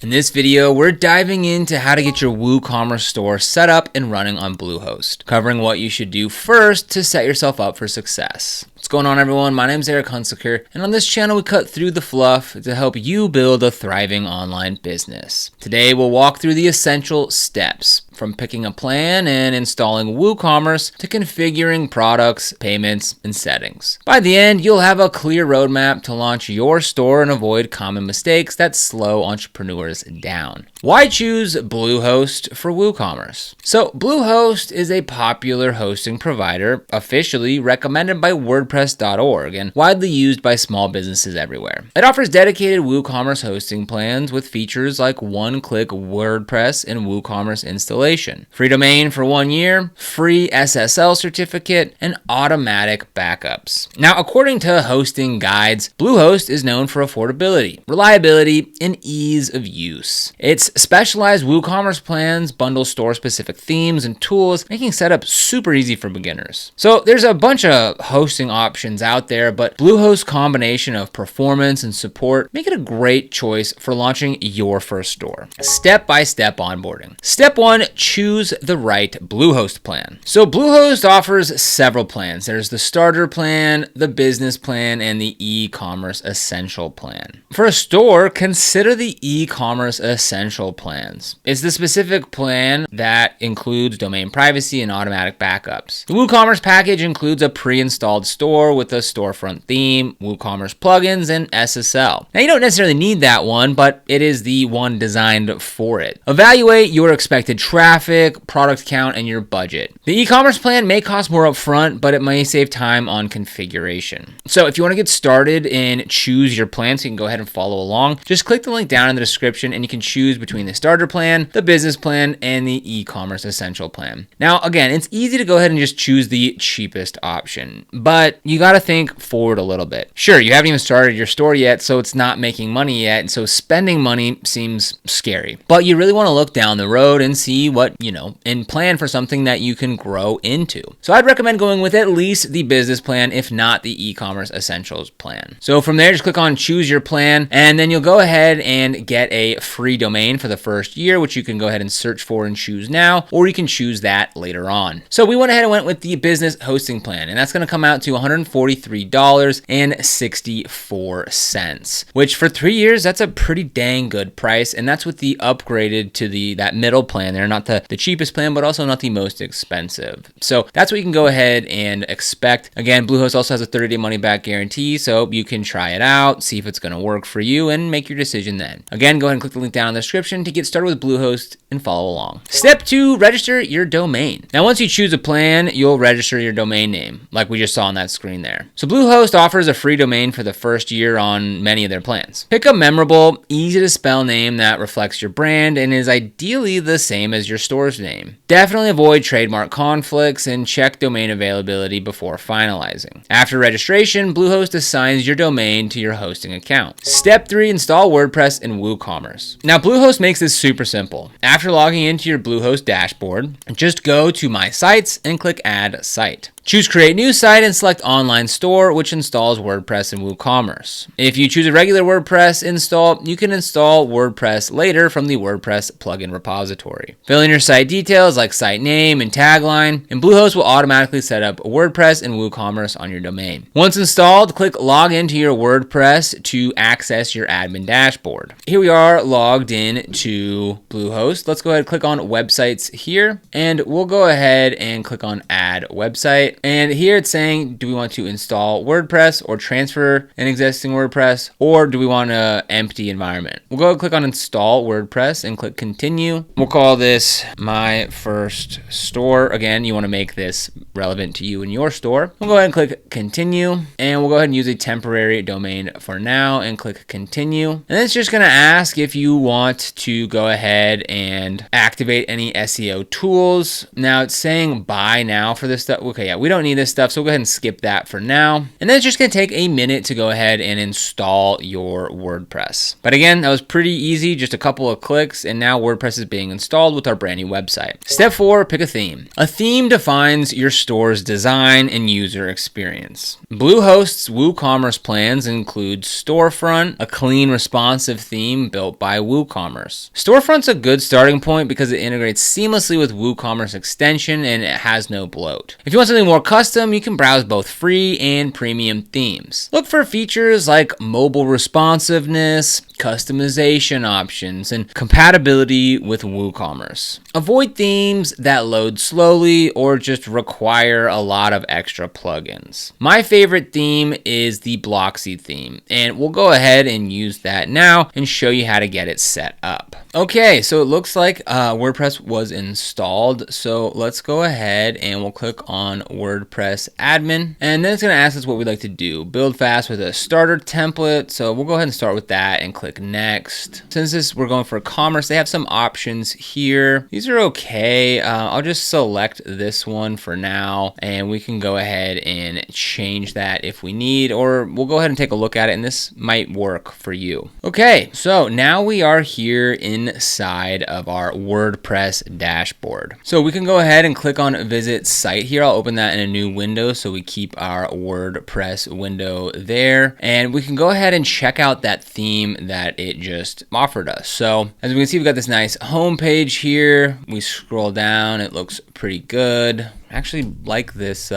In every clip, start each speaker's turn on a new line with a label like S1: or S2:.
S1: In this video, we're diving into how to get your WooCommerce store set up and running on Bluehost, covering what you should do first to set yourself up for success. What's going on, everyone? My name is Eric Hunsaker, and on this channel, we cut through the fluff to help you build a thriving online business. Today, we'll walk through the essential steps, from picking a plan and installing WooCommerce to configuring products, payments, and settings. By the end, you'll have a clear roadmap to launch your store and avoid common mistakes that slow entrepreneurs down. Why choose Bluehost for WooCommerce? So, Bluehost is a popular hosting provider, officially recommended by WordPress.org and widely used by small businesses everywhere. It offers dedicated WooCommerce hosting plans with features like one-click WordPress and WooCommerce installation, free domain for 1 year, free SSL certificate, and automatic backups. Now, according to hosting guides, Bluehost is known for affordability, reliability, and ease of use. Its specialized WooCommerce plans bundle store-specific themes and tools, making setup super easy for beginners. So there's a bunch of hosting options out there, but Bluehost's combination of performance and support make it a great choice for launching your first store. Step-by-step onboarding. Step 1, choose the right Bluehost plan. So Bluehost offers several plans. There's the starter plan, the business plan, and the e-commerce essential plan. For a store, consider the e-commerce essential plans. It's the specific plan that includes domain privacy and automatic backups. The WooCommerce package includes a pre-installed store with a storefront theme, WooCommerce plugins, and SSL. Now, you don't necessarily need that one, but it is the one designed for it. Evaluate your expected traffic, product count, and your budget. The e-commerce plan may cost more upfront, but it may save time on configuration. So if you want to get started and choose your plan so you can go ahead and follow along, just click the link down in the description and you can choose between the starter plan, the business plan, and the e-commerce essential plan. Now, again, it's easy to go ahead and just choose the cheapest option, but you got to think forward a little bit. Sure, you haven't even started your store yet, so it's not making money yet, and so spending money seems scary. But you really want to look down the road and see what, and plan for something that you can grow into. So I'd recommend going with at least the business plan, if not the e-commerce essentials plan. So from there, just click on choose your plan, and then you'll go ahead and get a free domain for the first year, which you can go ahead and search for and choose now, or you can choose that later on. So we went ahead and went with the business hosting plan, and that's going to come out to $143.64, which for 3 years, that's a pretty dang good price, and that's with the upgraded to that middle plan there, not the cheapest plan, but also not the most expensive. So that's what you can go ahead and expect. Again, Bluehost also has a 30-day money-back guarantee, so you can try it out, see if it's going to work for you, and make your decision then. Again, go ahead and click the link down in the description to get started with Bluehost and follow along. Step 2, register your domain. Now, once you choose a plan, you'll register your domain name, like we just saw on that screen there. So Bluehost offers a free domain for the first year on many of their plans. Pick a memorable, easy-to-spell name that reflects your brand and is ideally the same as your store's name. Definitely avoid trademark conflicts and check domain availability before finalizing. After registration, Bluehost assigns your domain to your hosting account. Step 3, install WordPress and WooCommerce. Now, Bluehost makes this super simple. After logging into your Bluehost dashboard, just go to My Sites and click Add Site. Choose Create New Site and select Online Store, which installs WordPress and WooCommerce. If you choose a regular WordPress install, you can install WordPress later from the WordPress plugin repository. Fill in your site details like site name and tagline, and Bluehost will automatically set up WordPress and WooCommerce on your domain. Once installed, click Log into your WordPress to access your admin dashboard. Here we are logged in to Bluehost. Let's go ahead and click on Websites here, and we'll go ahead and click on Add Website. And here it's saying, do we want to install WordPress or transfer an existing WordPress, or do we want an empty environment? We'll go ahead and click on Install WordPress and click Continue. We'll call this My First Store. Again, you want to make this relevant to you and your store. We'll go ahead and click Continue, and we'll go ahead and use a temporary domain for now and click Continue. And then it's just going to ask if you want to go ahead and activate any SEO tools. Now it's saying buy now for this stuff. Okay, yeah, we don't need this stuff, so we'll go ahead and skip that for now. And then it's just gonna take a minute to go ahead and install your WordPress. But again, that was pretty easy, just a couple of clicks, and now WordPress is being installed with our brand new website. Step 4, pick a theme. A theme defines your store's design and user experience. Bluehost's WooCommerce plans include Storefront, a clean, responsive theme built by WooCommerce. Storefront's a good starting point because it integrates seamlessly with WooCommerce extension and it has no bloat. If you want something more custom, you can browse both free and premium themes. Look for features like mobile responsiveness, customization options, and compatibility with WooCommerce. Avoid themes that load slowly or just require a lot of extra plugins. My favorite theme is the Blocksy theme, and we'll go ahead and use that now and show you how to get it set up. Okay, so it looks like WordPress was installed. So let's go ahead and we'll click on WordPress admin. And then it's gonna ask us what we'd like to do. Build fast with a starter template. So we'll go ahead and start with that and click next. Since we're going for commerce, they have some options here. These are okay. I'll just select this one for now and we can go ahead and change that if we need, or we'll go ahead and take a look at it and this might work for you. Okay, so now we are here inside of our WordPress dashboard. So we can go ahead and click on visit site here. I'll open that in a new window so we keep our WordPress window there. And we can go ahead and check out that theme that it just offered us. So as we can see, we've got this nice home page here. We scroll down, it looks pretty good. I actually like this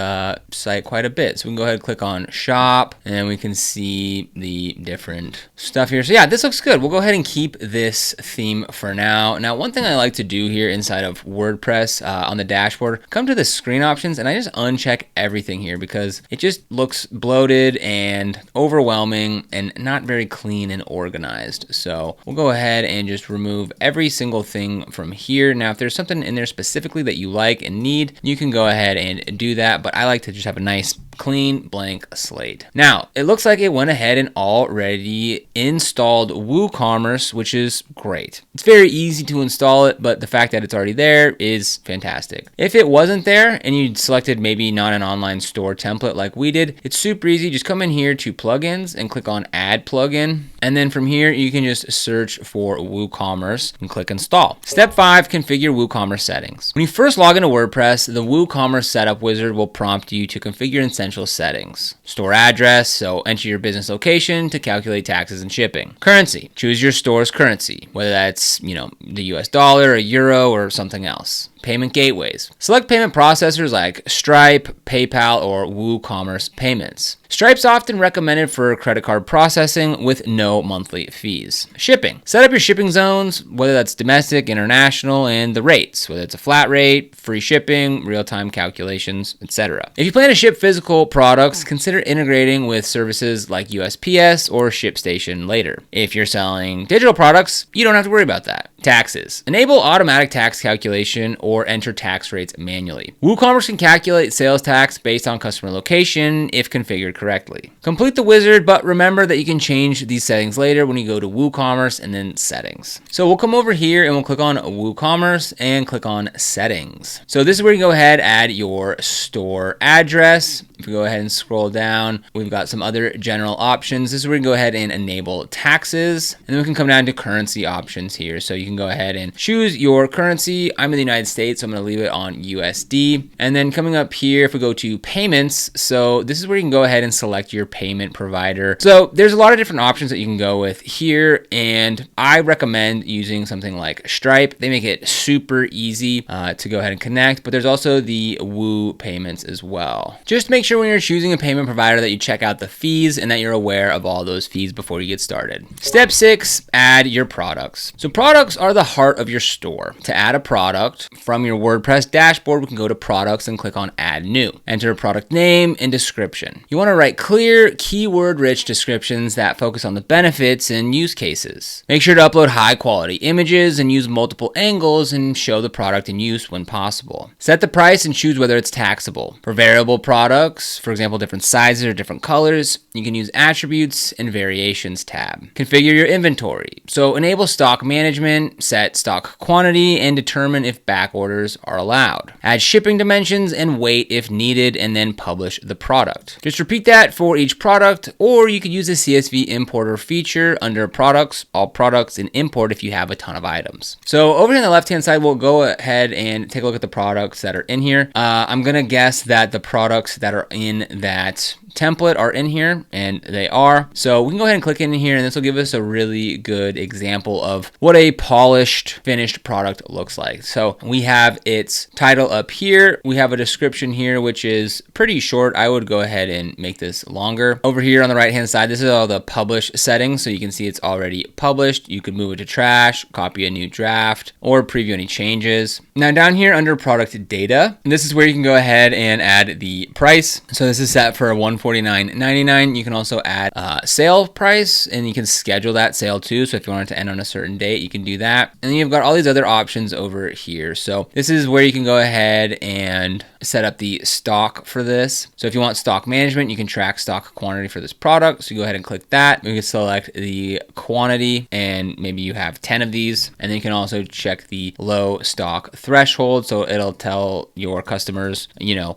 S1: site quite a bit. So we can go ahead and click on shop and we can see the different stuff here. So yeah, this looks good. We'll go ahead and keep this theme for now. Now, one thing I like to do here inside of WordPress on the dashboard, come to the screen options and I just uncheck everything here because it just looks bloated and overwhelming and not very clean and organized. So we'll go ahead and just remove every single thing from here. Now, if there's something in there specifically that you like and need, you can go ahead and do that, but I like to just have a nice clean blank slate. Now, it looks like it went ahead and already installed WooCommerce, which is great. It's very easy to install it, but the fact that it's already there is fantastic. If it wasn't there and you selected maybe not an online store template like we did, it's super easy. Just come in here to plugins and click on add plugin. And then from here, you can just search for WooCommerce and click install. Step 5, configure WooCommerce settings. When you first log into WordPress, the WooCommerce setup wizard will prompt you to configure essential settings. Store address, so enter your business location to calculate taxes and shipping. Currency, choose your store's currency, whether that's, the US dollar, a euro, or something else. Payment gateways. Select payment processors like Stripe, PayPal, or WooCommerce Payments. Stripe's often recommended for credit card processing with no monthly fees. Shipping. Set up your shipping zones, whether that's domestic, international, and the rates, whether it's a flat rate, free shipping, real-time calculations, etc. If you plan to ship physical products, consider integrating with services like USPS or ShipStation later. If you're selling digital products, you don't have to worry about that. Taxes. Enable automatic tax calculation or enter tax rates manually. WooCommerce can calculate sales tax based on customer location if configured correctly. Complete the wizard, but remember that you can change these settings later when you go to WooCommerce and then settings. So we'll come over here and we'll click on WooCommerce and click on settings. So this is where you go ahead, add your store address. If we go ahead and scroll down, we've got some other general options. This is where we can go ahead and enable taxes. And then we can come down to currency options here. So you can go ahead and choose your currency. I'm in the United States, so I'm going to leave it on USD. And then coming up here, if we go to payments, so this is where you can go ahead and select your payment provider. So there's a lot of different options that you can go with here. And I recommend using something like Stripe. They make it super easy to go ahead and connect, but there's also the Woo payments as well. Just make sure when you're choosing a payment provider that you check out the fees and that you're aware of all those fees before you get started. Step 6, add your products. So products are the heart of your store. To add a product from your WordPress dashboard, we can go to products and click on add new. Enter a product name and description. You want to write clear, keyword-rich descriptions that focus on the benefits and use cases. Make sure to upload high-quality images and use multiple angles and show the product in use when possible. Set the price and choose whether it's taxable. For variable products, for example, different sizes or different colors, you can use attributes and variations tab. Configure your inventory. So enable stock management, set stock quantity, and determine if back orders are allowed. Add shipping dimensions and weight if needed, and then publish the product. Just repeat that for each product, or you could use the CSV importer feature under products, all products, and import if you have a ton of items. So over here on the left-hand side, we'll go ahead and take a look at the products that are in here. I'm gonna guess that the products that are in that template are in here, and they are. So we can go ahead and click in here, and this will give us a really good example of what a polished, finished product looks like. So we have its title up here. We have a description here, which is pretty short. I would go ahead and make this longer. Over here on the right-hand side, this is all the publish settings. So you can see it's already published. You could move it to trash, copy a new draft, or preview any changes. Now down here under product data, this is where you can go ahead and add the price. So this is set for $149.99. You can also add sale price, and you can schedule that sale too. So if you want it to end on a certain date, you can do that. And then you've got all these other options over here. So this is where you can go ahead and set up the stock for this. So if you want stock management, you can track stock quantity for this product. So you go ahead and click that. You can select the quantity, and maybe you have 10 of these. And then you can also check the low stock threshold. So it'll tell your customers,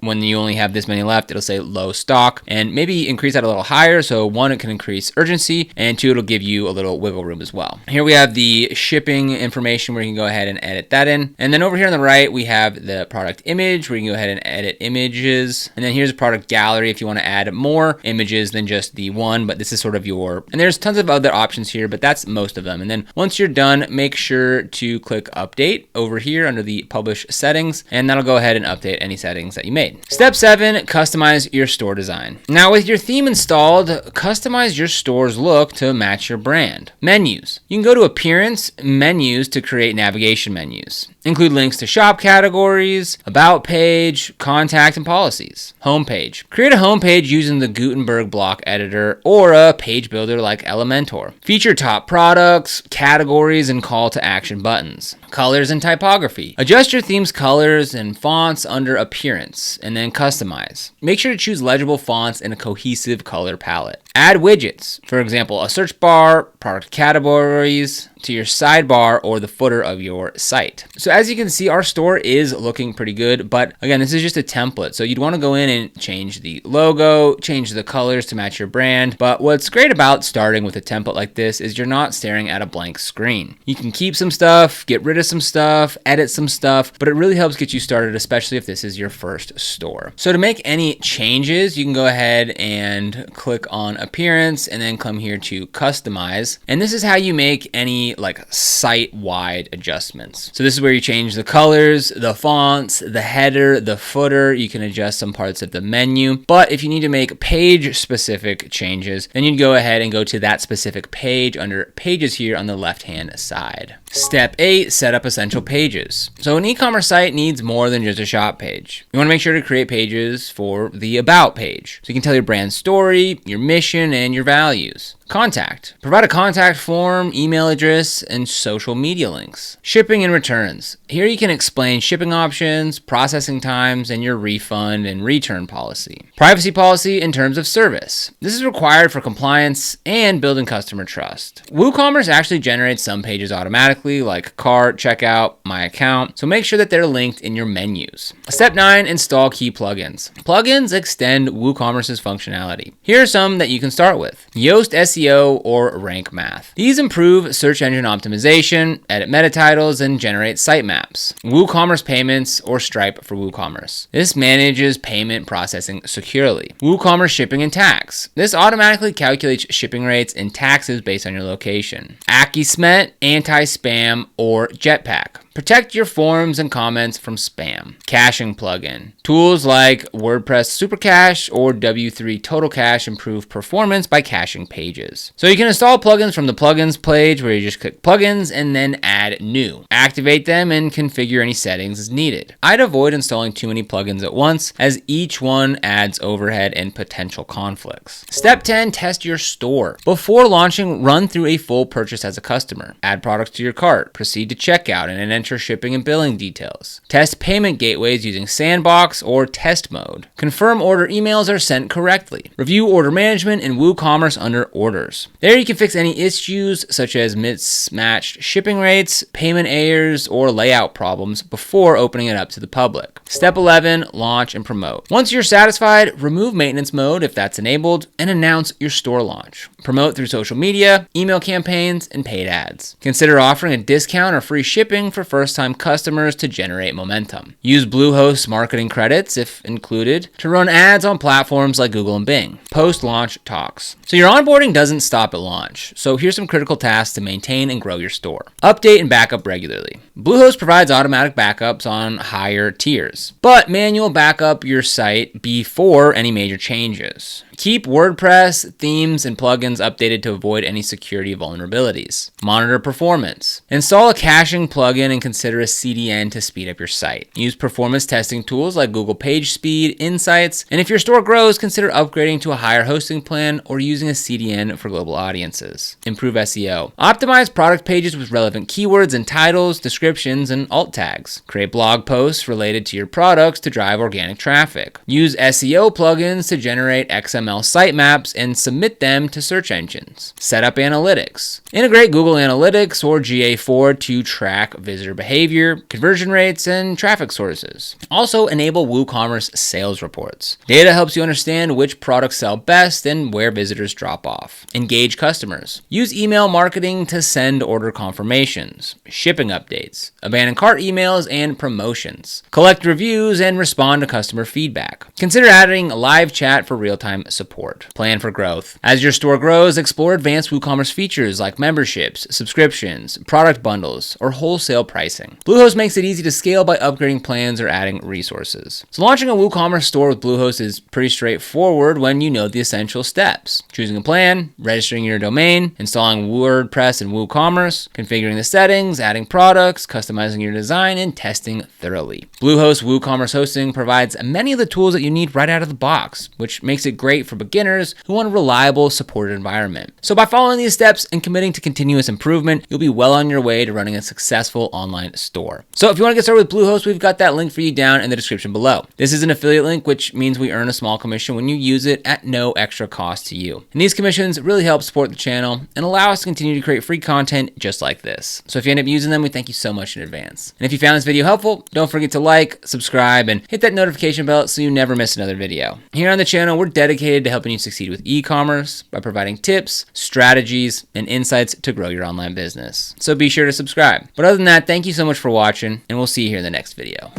S1: when you only have this many left, it'll say low stock, and maybe increase that a little higher. So one, it can increase urgency, and two, it'll give you a little wiggle room as well. Here we have the shipping information where you can go ahead and edit that in. And then over here on the right, we have the product image where you can go ahead and edit images. And then here's a product gallery if you want to add more images than just the one, but this is sort of and there's tons of other options here, but that's most of them. And then once you're done, make sure to click update over here under the publish settings, and that'll go ahead and update any settings that you made. Step 7, customize your store design. Now with your theme installed, customize your store's look to match your brand. Menus. You can go to appearance, menus to create navigation menus. Include links to shop categories, about page, contact, and policies. Homepage. Create a homepage using the Gutenberg block editor or a page builder like Elementor. Feature top products, categories, and call to action buttons. Colors and typography. Adjust your theme's colors and fonts under appearance, and then customize. Make sure to choose legible fonts and a cohesive color palette. Add widgets. For example, a search bar, product categories, to your sidebar or the footer of your site. So as you can see, our store is looking pretty good, but again, this is just a template. So you'd want to go in and change the logo, change the colors to match your brand. But what's great about starting with a template like this is you're not staring at a blank screen. You can keep some stuff, get rid of some stuff, edit some stuff, but it really helps get you started, especially if this is your first store. So to make any changes, you can go ahead and click on appearance and then come here to customize. And this is how you make any site-wide adjustments. So this is where you change the colors, the fonts, the header, the footer. You can adjust some parts of the menu. But if you need to make page-specific changes, then you'd go ahead and go to that specific page under pages here on the left-hand side. Step 8, set up essential pages. So an e-commerce site needs more than just a shop page. You want to make sure to create pages for the about page. So you can tell your brand story, your mission, and your values. Contact. Provide a contact form, email address, and social media links. Shipping and returns. Here you can explain shipping options, processing times, and your refund and return policy. Privacy policy and terms of service. This is required for compliance and building customer trust. WooCommerce actually generates some pages automatically, like cart, checkout, my account, so make sure that they're linked in your menus. Step 9, install key plugins. Plugins extend WooCommerce's functionality. Here are some that you can start with. Yoast SEO or Rank Math. These improve search engine optimization, edit meta titles, and generate sitemaps. WooCommerce Payments or Stripe for WooCommerce. This manages payment processing securely. WooCommerce Shipping and Tax. This automatically calculates shipping rates and taxes based on your location. Akismet, Anti-Spam, or Jetpack. Protect your forums and comments from spam. Caching plugin. Tools like WordPress Super Cache or W3 Total Cache improve performance by caching pages. So you can install plugins from the plugins page where you just click plugins and then add new. Activate them and configure any settings as needed. I'd avoid installing too many plugins at once as each one adds overhead and potential conflicts. Step 10, test your store. Before launching, run through a full purchase as a customer. Add products to your cart. Proceed to checkout and then enter enter shipping and billing details. Test payment gateways using Sandbox or Test Mode. Confirm order emails are sent correctly. Review order management in WooCommerce under Orders. There you can fix any issues such as mismatched shipping rates, payment errors, or layout problems before opening it up to the public. Step 11, launch and promote. Once you're satisfied, remove maintenance mode if that's enabled and announce your store launch. Promote through social media, email campaigns, and paid ads. Consider offering a discount or free shipping for first-time customers to generate momentum. Use Bluehost marketing credits, if included, to run ads on platforms like Google and Bing. Post-launch talks. So your onboarding doesn't stop at launch. So here's some critical tasks to maintain and grow your store. Update and backup regularly. Bluehost provides automatic backups on higher tiers, but manual backup your site before any major changes. Keep WordPress, themes, and plugins updated to avoid any security vulnerabilities. Monitor performance. Install a caching plugin and consider a CDN to speed up your site. Use performance testing tools like Google PageSpeed, Insights, and if your store grows, consider upgrading to a higher hosting plan or using a CDN for global audiences. Improve SEO. Optimize product pages with relevant keywords and titles, descriptions, and alt tags. Create blog posts related to your products to drive organic traffic. Use SEO plugins to generate XML sitemaps and submit them to search engines. Set up analytics. Integrate Google Analytics or GA4 to track visitor behavior, conversion rates, and traffic sources. Also, enable WooCommerce sales reports. Data helps you understand which products sell best and where visitors drop off. Engage customers. Use email marketing to send order confirmations, shipping updates, abandoned cart emails, and promotions. Collect reviews and respond to customer feedback. Consider adding live chat for real-time support. Plan for growth. As your store grows, explore advanced WooCommerce features like memberships, subscriptions, product bundles, or wholesale pricing. Bluehost makes it easy to scale by upgrading plans or adding resources. So launching a WooCommerce store with Bluehost is pretty straightforward when you know the essential steps. Choosing a plan, registering your domain, installing WordPress and WooCommerce, configuring the settings, adding products, customizing your design, and testing thoroughly. Bluehost WooCommerce hosting provides many of the tools that you need right out of the box, which makes it great for beginners who want a reliable, supported environment. So by following these steps and committing to continuous improvement, you'll be well on your way to running a successful online store. So if you want to get started with Bluehost, we've got that link for you down in the description below. This is an affiliate link, which means we earn a small commission when you use it at no extra cost to you. And these commissions really help support the channel and allow us to continue to create free content just like this. So if you end up using them, we thank you so much in advance. And if you found this video helpful, don't forget to like, subscribe, and hit that notification bell so you never miss another video. Here on the channel, we're dedicated to helping you succeed with e-commerce by providing tips, strategies, and insights to grow your online business. So be sure to subscribe. But other than that, thank you so much for watching, and we'll see you here in the next video.